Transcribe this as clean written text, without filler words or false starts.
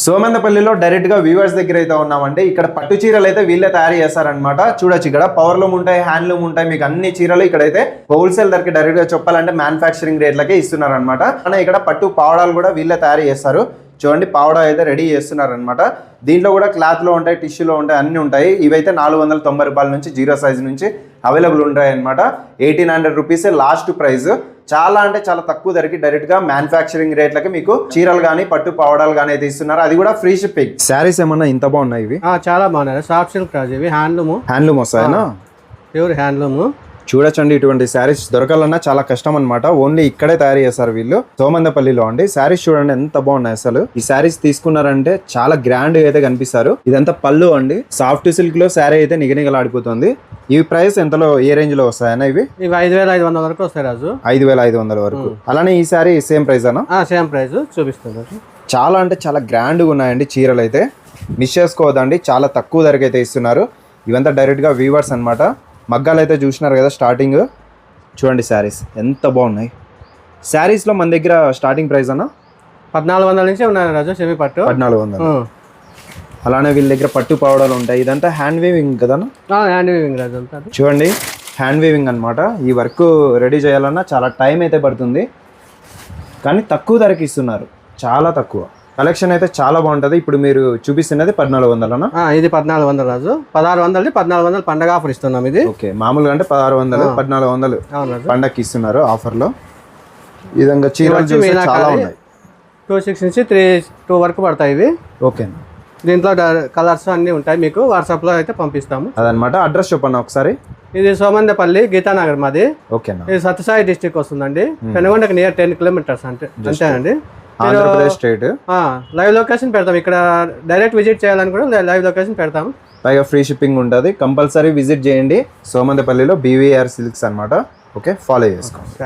సోమందపల్లిలో direct గా weavers దగ్గర అయితే ఉన్నామండి. ఇక్కడ పట్టు చీరలు అయితే వీళ్ళే తయారు చేస్తారనమాట. చూడొచ్చు ఇక్కడ పవర్లూమ్ ఉంటాయి, హ్యాండ్లూమ్ ఉంటాయి. మీకు అన్ని చీరలు ఇక్కడైతే హోల్సేల్ ధరకి డైరెక్ట్ గా చెప్పాలంటే మ్యానుఫ్యాక్చరింగ్ రేట్లకే ఇస్తున్నారు అనమాట. ఇక్కడ పట్టు పావడాలు కూడా వీళ్ళే తయారు చేస్తారు. చూడండి పావడా అయితే రెడీ చేస్తున్నారు అనమాట. దీంట్లో కూడా క్లాత్ లో ఉంటాయి, టిష్యూలో ఉంటాయి, అన్ని ఉంటాయి. ఇవైతే 490 రూపాయల నుంచి జీరో సైజ్ నుంచి అవైలబుల్ ఉంటాయి అనమాట. 1800 రూపీస్ లాస్ట్ ప్రైస్. చాలా అంటే చాలా తక్కువ ధరకి డైరెక్ట్ గా మ్యానుఫ్యాక్చరింగ్ రేట్లకి మీకు చీరలు కానీ పట్టు పావడాలు కానీ అయితే ఇస్తున్నారు. అది కూడా ఫ్రీ షిప్పింగ్. శారీస్ ఏమన్నా ఇంత బాగున్నాయి ఇవి? చాలా బాగున్నాయి. సాఫ్ట్ సిల్క్ రాజు ఇవి హ్యాండ్లూమ్ వస్తాయనా? Pure handloom. చూడొచ్చండి, ఇటువంటి శారీస్ దొరకాలన్నా చాలా కష్టం అనమాట. ఓన్లీ ఇక్కడే తయారు చేస్తారు వీళ్ళు, సోమందపల్లిలో అండి. శారీస్ చూడండి ఎంత బాగున్నాయి అసలు. ఈ శారీస్ తీసుకున్నారంటే చాలా గ్రాండ్ గా అయితే కనిపిస్తారు. ఇదంతా పళ్ళు అండి. సాఫ్ట్ సిల్క్ లో శారీ అయితే నిగనిగలాడిపోతుంది. ఈ ప్రైస్ ఎంతలో, ఏ రేంజ్ లో వస్తాయన్నా ఇవి? 5500 వరకు వస్తాయి రాజు. 5500 వరకు. అలానే ఈ శారీ సేమ్ ప్రైస్ అన్నా? సేమ్ ప్రైస్ చూపిస్తుంది. చాలా అంటే చాలా గ్రాండ్ గా ఉన్నాయండి చీరలు అయితే. మిస్ చేసుకోవద్దండి, చాలా తక్కువ ధరకి అయితే ఇస్తున్నారు. ఇవంతా డైరెక్ట్ గా వీవర్స్ అనమాట. మగ్గాలు అయితే చూసినారు కదా స్టార్టింగ్. చూడండి శారీస్ ఎంత బాగున్నాయి. శారీస్లో మన దగ్గర స్టార్టింగ్ ప్రైస్ అన్న 1400 నుంచి ఉన్నాయి రాజు. సెమీ పట్టు 1400. అలానే వీళ్ళ దగ్గర పట్టు పావడాలు ఉంటాయి. ఇదంతా హ్యాండ్ వీవింగ్ కదా? హ్యాండ్ వీవింగ్ రాజు అంతా. చూడండి హ్యాండ్ వీవింగ్ అనమాట. ఈ వర్క్ రెడీ చేయాలన్నా చాలా టైం అయితే పడుతుంది, కానీ తక్కువ ధరకి ఇస్తున్నారు, చాలా తక్కువ. కలెక్షన్ అయితే చాలా బాగుంటది. ఇప్పుడు మీరు చూపిస్తున్నది 1400. ఇది 1400 రాజు. 1600 1400 పండగ ఆఫర్ ఇస్తున్నాం ఇది. ఓకే, మామూలుగా అంటే 1600, 1400 పండగకి ఇస్తున్నారు ఆఫర్ లో. ఈ విధంగా చీరలు చాలా ఉన్నాయి. 26 నుంచి 2 వరకు పడతాయి ఇవి. ఓకే, దీంట్లో కలర్స్ అన్ని ఉంటాయి. మీకు వాట్సాప్ లో అయితే పంపిస్తాము. అదనమాట. అడ్రస్ చెప్పండి ఒకసారి. ఇది సోమందపల్లి గీతానగర్ మాది. ఓకేనా. ఇది సత్యసాయి డిస్ట్రిక్ట్ వస్తుందండి. పెనుగొండకి నియర్ 10 కిలోమీటర్స్ అంతేనండి. ఆంధ్రప్రదేశ్ స్టేట్. లైవ్ లొకేషన్ పెడతాం. ఇక్కడ డైరెక్ట్ విజిట్ చేయాలని కూడా లైవ్ లొకేషన్ పెడతాం. పైగా ఫ్రీ షిప్పింగ్ ఉంటుంది. కంపల్సరీ విజిట్ చేయండి. సోమందపల్లిలో BVR సిల్క్స్ అనమాట. ఓకే, ఫాలో చేసుకోండి.